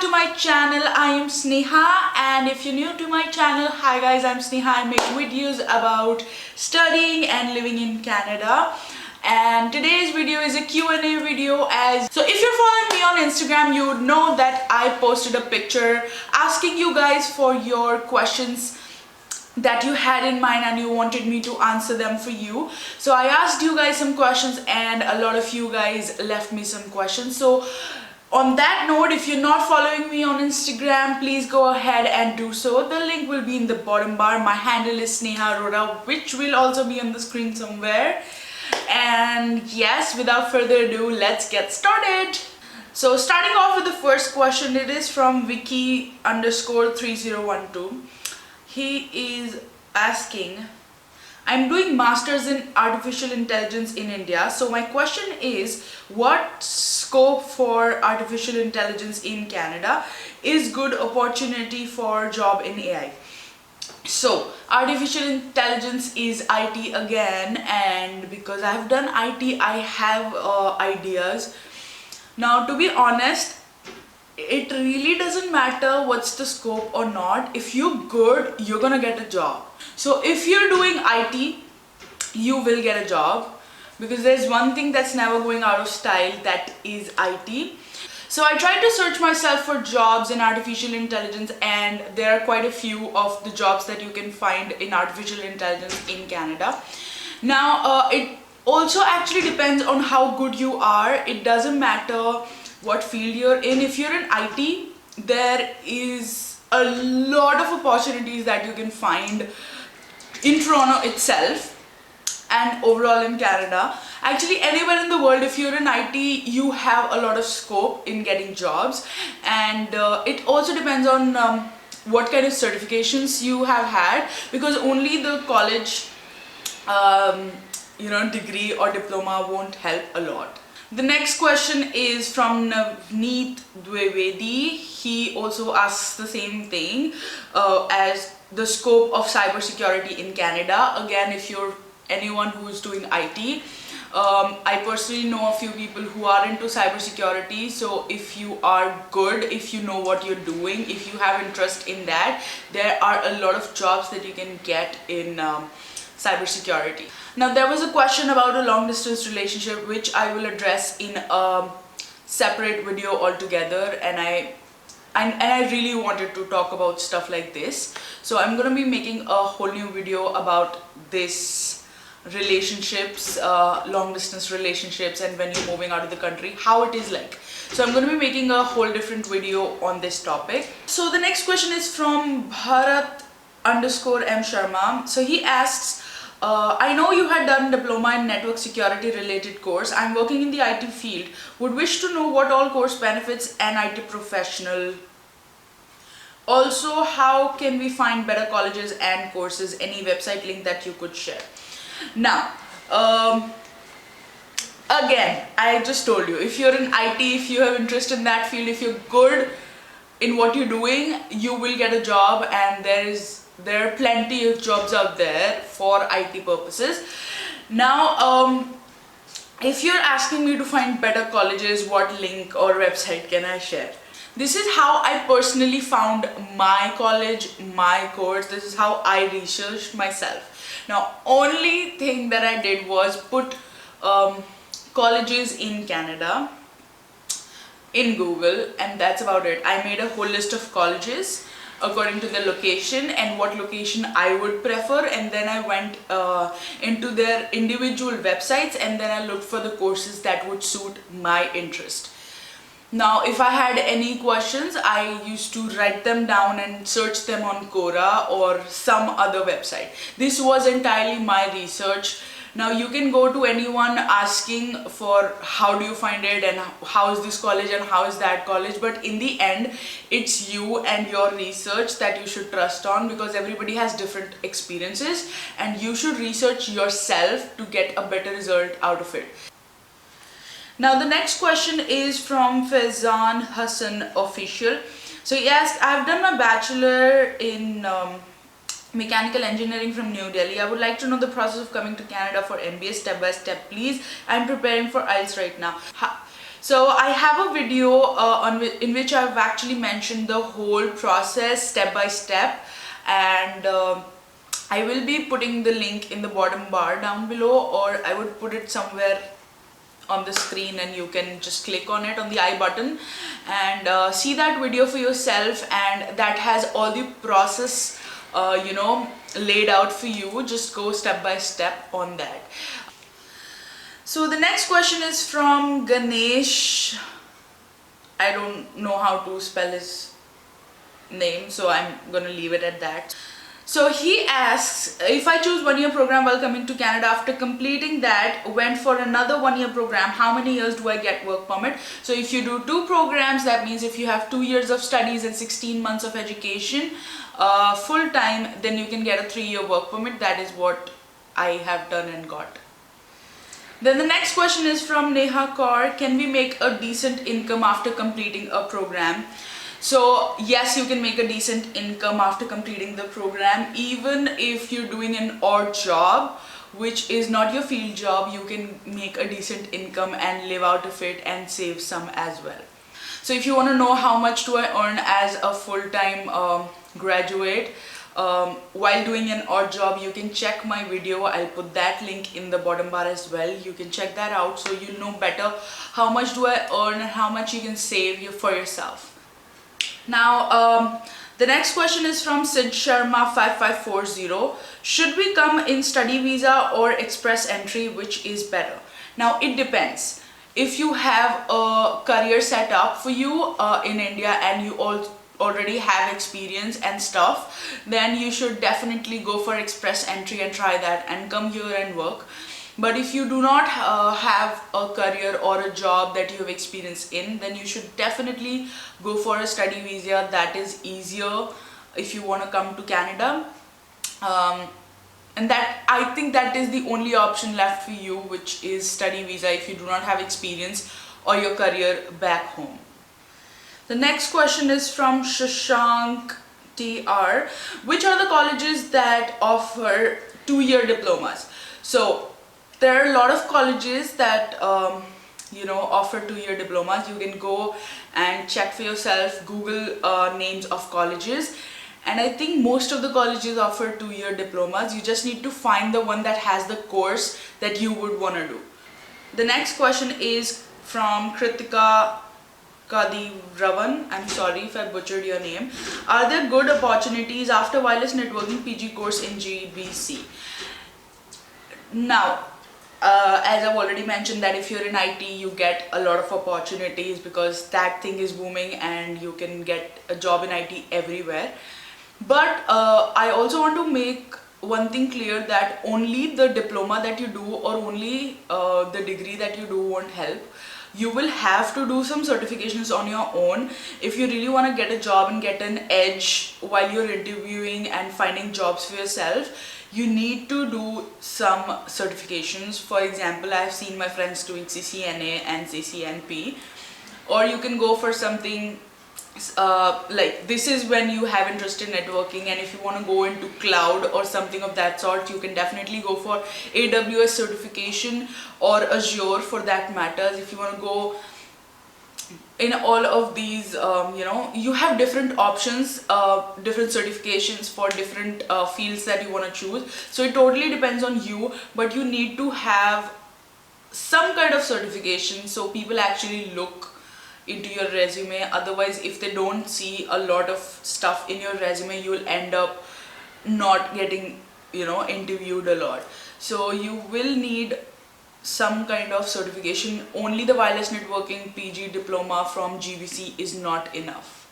to my channel. I am Sneha, and if you're new to my channel, hi guys, I'm Sneha. I make videos about studying and living in Canada. And today's video is a Q&A video. So if you're following me on Instagram, you would know that I posted a picture asking you guys for your questions that you had in mind and you wanted me to answer them for you. So I asked you guys some questions and a lot of you guys left me some questions. So on that note, if you're not following me on Instagram, please go ahead and do so. The link will be in the bottom bar. My handle is Sneha Arora, which will also be on the screen somewhere. And yes, without further ado, let's get started. So starting off with the first question, it is from Vicky_3012. He is asking, I'm doing masters in artificial intelligence in India. So my question is, what scope for artificial intelligence in Canada? Is good opportunity for job in AI? So artificial intelligence is IT again, and because I've done IT, I have ideas. Now, to be honest, it really doesn't matter what's the scope or not. If you're good, you're gonna get a job. So if you're doing IT, you will get a job, because there's one thing that's never going out of style, that is IT. So I tried to search myself for jobs in artificial intelligence, and there are quite a few of the jobs that you can find in artificial intelligence in Canada. Now it also actually depends on how good you are. It doesn't matter what field you're in. If you're in IT, there is a lot of opportunities that you can find in Toronto itself and overall in Canada. Actually, anywhere in the world, if you're in IT, you have a lot of scope in getting jobs. And it also depends on what kind of certifications you have had, because only the college degree or diploma won't help a lot. The next question is from Navneet Dwivedi. He also asks the same thing as the scope of cybersecurity in Canada. Again, if you're anyone who is doing IT, I personally know a few people who are into cybersecurity. So if you are good, if you know what you're doing, if you have interest in that, there are a lot of jobs that you can get in cybersecurity. Now, there was a question about a long distance relationship, which I will address in a separate video altogether, and I really wanted to talk about stuff like this. So I'm going to be making a whole new video about this relationships, long distance relationships, and when you're moving out of the country, how it is like. So I'm going to be making a whole different video on this topic. So the next question is from Bharat_M Sharma. So he asks, I know you had done diploma in network security related course. I'm working in the IT field. Would wish to know what all course benefits an IT professional. Also, how can we find better colleges and courses? Any website link that you could share? Now, again, I just told you, if you're in IT, if you have interest in that field, if you're good in what you're doing, you will get a job, and there are plenty of jobs out there for IT purposes. Now, if you're asking me to find better colleges, what link or website can I share? This is how I personally found my college, my course. This is how I researched myself. Now, only thing that I did was put colleges in Canada in Google, and that's about it. I made a whole list of colleges according to the location and what location I would prefer, and then I went into their individual websites, and then I looked for the courses that would suit my interest. Now, if I had any questions, I used to write them down and search them on Quora or some other website. This was entirely my research. Now, you can go to anyone asking for how do you find it and how is this college and how is that college, but in the end, it's you and your research that you should trust on, because everybody has different experiences and you should research yourself to get a better result out of it. Now, the next question is from Faizan Hassan Official. So he asked, I've done my bachelor in mechanical engineering from New Delhi. I would like to know the process of coming to Canada for MBA step by step, please. I'm preparing for IELTS right now. So I have a video in which I've actually mentioned the whole process step by step, and I will be putting the link in the bottom bar down below, or I would put it somewhere on the screen and you can just click on it on the I button and see that video for yourself, and that has all the process laid out for you. Just go step by step on that. So the next question is from Ganesh. I don't know how to spell his name, so I'm gonna leave it at that. So he asks, if I choose 1 year program while coming to Canada, after completing that went for another 1 year program, how many years do I get work permit? So if you do 2 programs, that means if you have 2 years of studies and 16 months of education full time, then you can get a 3-year work permit. That is what I have done and got. Then the next question is from Neha Kaur. Can we make a decent income after completing a program? So yes, you can make a decent income after completing the program. Even if you're doing an odd job, which is not your field job, you can make a decent income and live out of it and save some as well. So if you want to know how much do I earn as a full-time graduate while doing an odd job, you can check my video. I'll put that link in the bottom bar as well. You can check that out so you'll know better how much do I earn and how much you can save for yourself. Now the next question is from Sid Sharma 5540. Should we come in study visa or express entry, which is better? Now it depends. If you have a career set up for you in India and you already have experience and stuff, then you should definitely go for express entry and try that and come here and work. But if you do not have a career or a job that you have experience in, then you should definitely go for a study visa. That is easier if you want to come to Canada. And that, I think that is the only option left for you, which is study visa if you do not have experience or your career back home. The next question is from Shashank TR. Which are the colleges that offer 2-year diplomas? So there are a lot of colleges that offer 2-year diplomas. You can go and check for yourself, Google names of colleges, and I think most of the colleges offer 2-year diplomas. You just need to find the one that has the course that you would want to do. The next question is from Kritika Kadivravan. I'm sorry if I butchered your name. Are there good opportunities after wireless networking PG course in GBC? Now, as I've already mentioned, that if you're in IT, you get a lot of opportunities because that thing is booming and you can get a job in IT everywhere. But I also want to make one thing clear, that only the diploma that you do or only the degree that you do won't help. You will have to do some certifications on your own if you really want to get a job and get an edge while you're interviewing and finding jobs for yourself. You need to do some certifications. For example, I've seen my friends doing CCNA and CCNP, or you can go for something like this is when you have interest in networking, and if you want to go into cloud or something of that sort, you can definitely go for AWS certification or Azure for that matters. If you want to go in all of these, you have different options, different certifications for different fields that you want to choose. So it totally depends on you, but you need to have some kind of certification so people actually look into your resume. Otherwise, if they don't see a lot of stuff in your resume, you will end up not getting interviewed a lot. So you will need some kind of certification. Only the wireless networking PG diploma from GBC is not enough.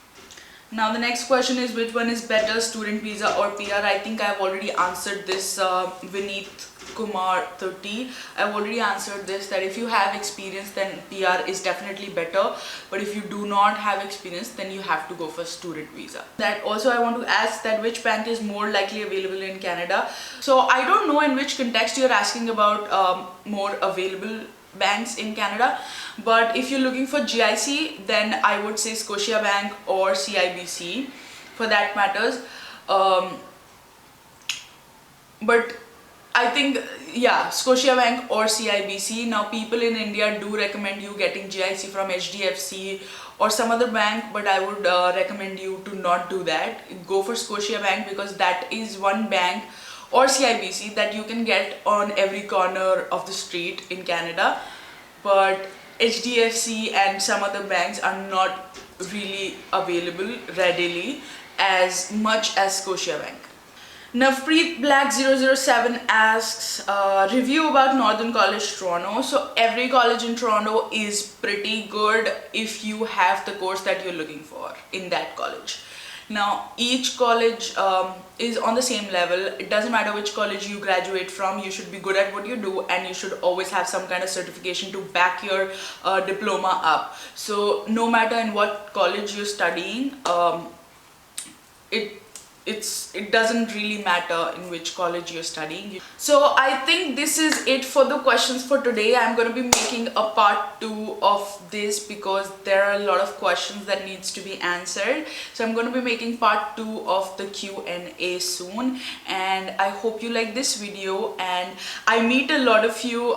Now the next question is, which one is better, student visa or PR? I think I've already answered this. Vineet Kumar 30, I've already answered this, that if you have experience then PR is definitely better, but if you do not have experience then you have to go for student visa. That also I want to ask that which bank is more likely available in Canada. So I don't know in which context you're asking about more available banks in Canada, but if you're looking for GIC, then I would say Scotiabank or CIBC for that matters. But I think, yeah, Scotiabank or CIBC. Now, people in India do recommend you getting GIC from HDFC or some other bank, but I would recommend you to not do that. Go for Scotiabank because that is one bank, or CIBC, that you can get on every corner of the street in Canada. But HDFC and some other banks are not really available readily as much as Scotiabank. Navpreet Black 007 asks, review about Northern College Toronto. So every college in Toronto is pretty good if you have the course that you're looking for in that college. Now each college is on the same level. It doesn't matter which college you graduate from, you should be good at what you do, and you should always have some kind of certification to back your diploma up. So no matter in what college you're studying, it doesn't really matter in which college you're studying. So I think this is it for the questions for today. I'm going to be making a part 2 of this because there are a lot of questions that needs to be answered. So I'm going to be making part 2 of the Q&A soon, and I hope you like this video. And I meet a lot of you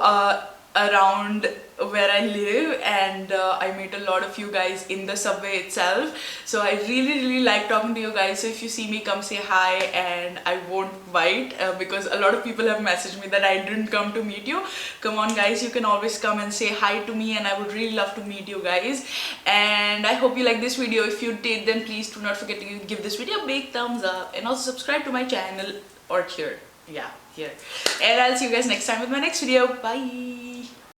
around where I live, and I meet a lot of you guys in the subway itself. So I really like talking to you guys. So if you see me, come say hi, and I won't bite because a lot of people have messaged me that I didn't come to meet you. Come on guys, you can always come and say hi to me, and I would really love to meet you guys. And I hope you like this video. If you did, then please do not forget to give this video a big thumbs up, and also subscribe to my channel, or here, yeah, here. And I'll see you guys next time with my next video. Bye.